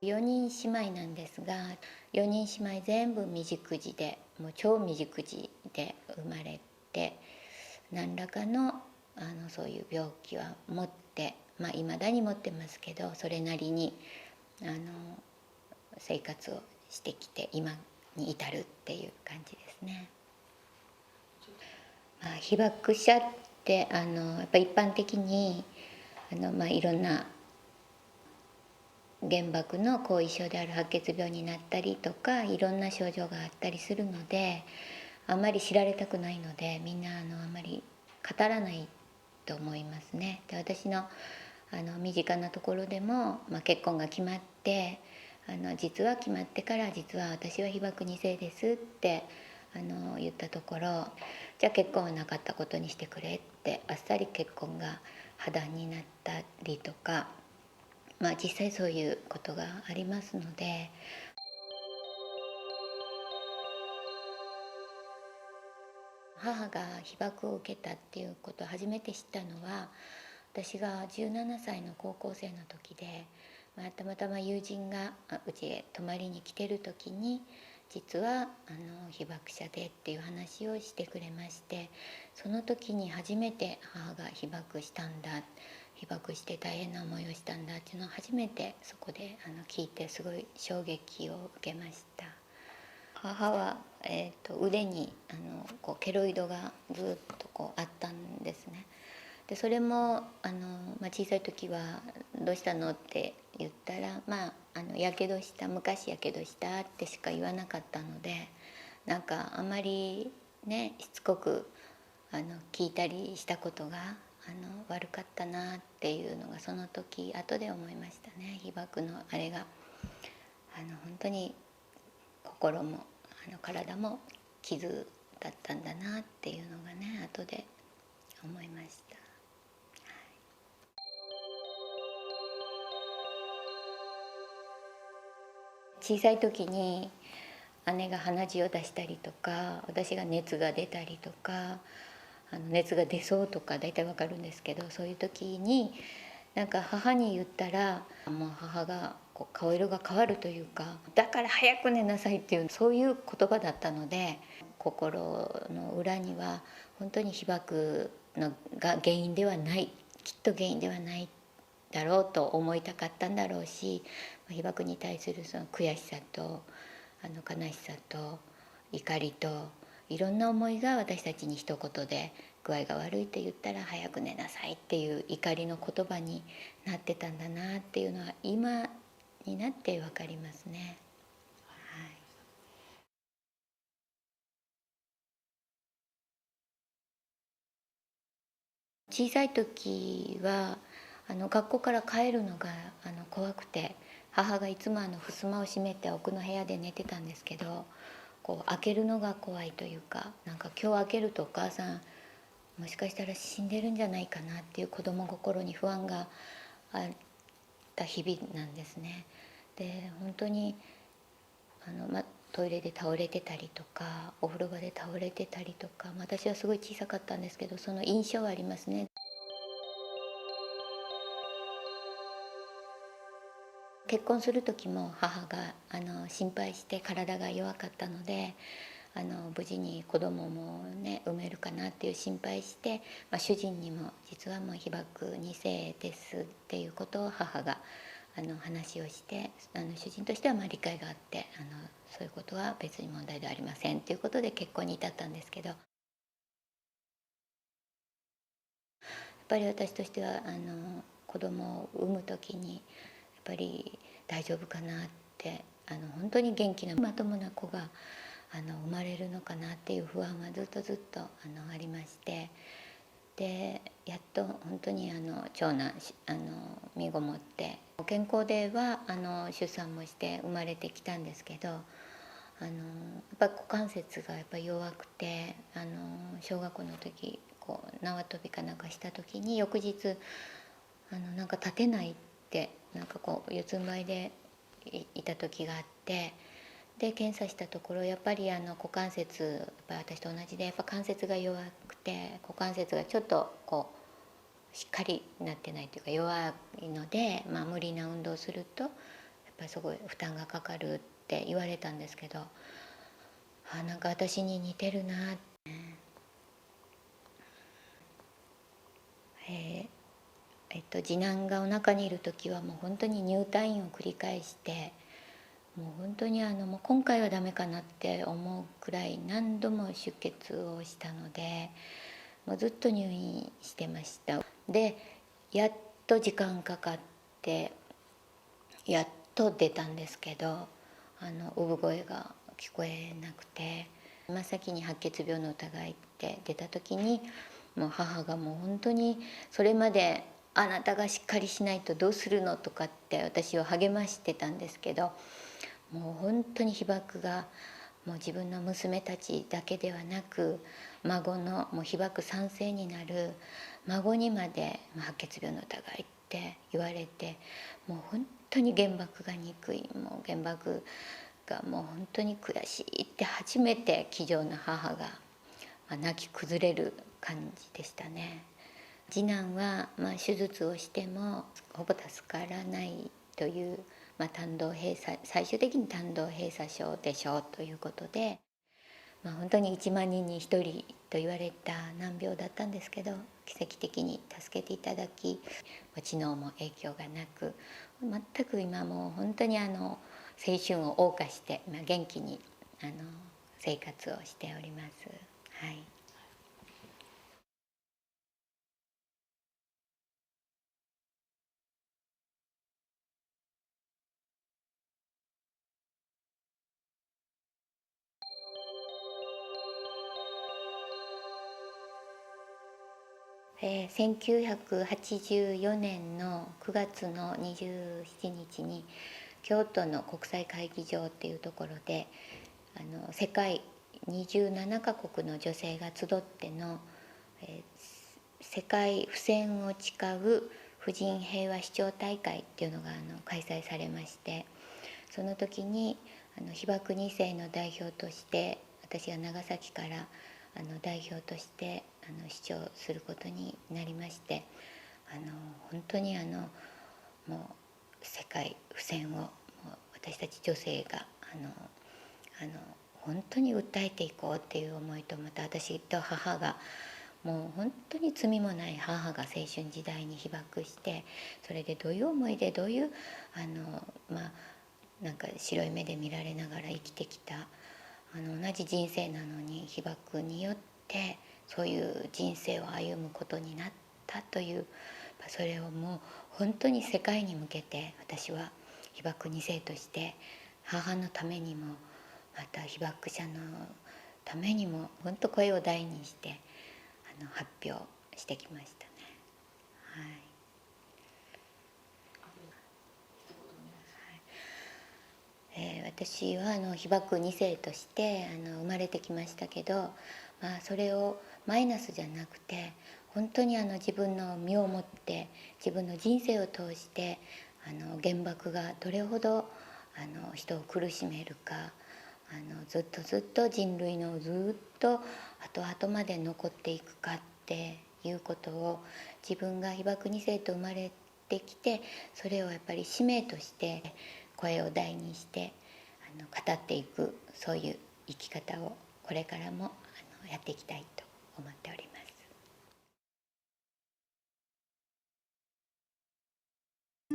4人姉妹なんですが、4人姉妹全部未熟児で、もう超未熟児で生まれて、何らかのそういう病気は持って、いまだに持ってますけど、それなりに生活をしてきて今に至るっていう感じですね。被爆者ってやっぱ一般的にいろんな原爆の後遺症である白血病になったりとか、いろんな症状があったりするので、あんまり知られたくないので、みんなあんまり語らないと思いますね。で、私の身近なところでも、結婚が決まって実は決まってから実は私は被爆2世ですって言ったところ、じゃあ結婚はなかったことにしてくれってあっさり結婚が破談になったりとか、実際そういうことがありますので。母が被爆を受けたっていうことを初めて知ったのは、私が17歳の高校生の時で、たまたま友人がうちへ泊まりに来てる時に、実は被爆者でっていう話をしてくれまして、その時に初めて母が被爆したんだ、被爆して大変な思いをしたんだっていうのを初めてそこで聞いて、すごい衝撃を受けました。母は、腕にケロイドがずっとあったんですね。でそれも小さい時は「どうしたの?」って言ったらやけどした昔やけどしたってしか言わなかったので、なんかあまりねしつこく聞いたりしたことが悪かったなっていうのがその時後で思いましたね。被爆のあれが本当に心も体も傷だったんだなっていうのがね後で思いました。小さい時に姉が鼻血を出したりとか、私が熱が出たりとか、熱が出そうとか大体わかるんですけど、そういう時になんか母に言ったら、もう母が顔色が変わるというか、だから早く寝なさいっていうそういう言葉だったので、心の裏には本当に被爆のが原因ではない、きっと原因ではないだろうと思いたかったんだろうし、被爆に対するその悔しさと悲しさと怒りといろんな思いが私たちに一言で具合が悪いって言ったら早く寝なさいっていう怒りの言葉になってたんだなっていうのは今になって分かりますね。はい、小さい時は学校から帰るのが怖くて、母がいつも襖を閉めて奥の部屋で寝てたんですけど、開けるのが怖いというか、なんか今日開けるとお母さんもしかしたら死んでるんじゃないかなっていう子供心に不安があった日々なんですね。で本当にトイレで倒れてたりとかお風呂場で倒れてたりとか、私はすごい小さかったんですけどその印象はありますね。結婚する時も母が心配して体が弱かったので無事に子供もね産めるかなっていう心配して、主人にも実はもう被爆2世ですっていうことを母が話をして、主人としては理解があってそういうことは別に問題ではありませんっていうことで結婚に至ったんですけど、やっぱり私としては子供を産む時にやっぱり大丈夫かなって本当に元気なまともな子が生まれるのかなっていう不安はずっとありまして、でやっと本当に長男身ごもって健康では出産もして生まれてきたんですけど、やっぱ股関節がやっぱ弱くて小学校の時縄跳びかなんかした時に翌日なんか立てないってなんか四つん這いでいた時があって、で検査したところやっぱり股関節やっぱり私と同じでやっぱ関節が弱くて股関節がちょっとしっかりなってないというか弱いので、無理な運動をするとやっぱりすごい負担がかかるって言われたんですけど、なんか私に似てるなって。次男がお腹にいる時はもう本当に入退院を繰り返して、もう本当にもう今回はダメかなって思うくらい何度も出血をしたので、もうずっと入院してました。でやっと時間かかってやっと出たんですけど、産声が聞こえなくて、真っ先に白血病の疑いって出た時に、もう母がもう本当にそれまであなたがしっかりしないとどうするのとかって私を励ましてたんですけど、もう本当に被爆がもう自分の娘たちだけではなく、孫のもう被爆3世になる孫にまで白血病の疑いって言われて、もう本当に原爆が憎い、もう原爆がもう本当に悔しいって初めて気丈な母が泣き崩れる感じでしたね。次男は手術をしてもほぼ助からないという、胆道閉鎖、最終的に胆道閉鎖症でしょうということで、本当に1万人に1人と言われた難病だったんですけど、奇跡的に助けていただき、知能も影響がなく、全く今もう本当に青春を謳歌して元気に生活をしております。はい。1984年の9月の27日に京都の国際会議場っていうところで世界27カ国の女性が集っての、世界不戦を誓う婦人平和視聴大会っていうのが開催されまして、その時に被爆2世の代表として私が長崎から代表として視聴することになりまして、本当にもう世界不戦をもう私たち女性が本当に訴えていこうっていう思いと、また私と母がもう本当に罪もない母が青春時代に被爆して、それでどういう思いでどういうなんか白い目で見られながら生きてきた同じ人生なのに被爆によってそういう人生を歩むことになったという、それをもう本当に世界に向けて私は被爆2世として母のためにもまた被爆者のためにも本当声を大にして発表してきましたね。はい。私は被爆2世として生まれてきましたけど、それをマイナスじゃなくて本当に自分の身をもって自分の人生を通して原爆がどれほど人を苦しめるか、ずっとずっと人類のずっと後々まで残っていくかっていうことを、自分が被爆2世と生まれてきてそれをやっぱり使命として声を大にして語っていく、そういう生き方をこれからもやっていきたいと思っております。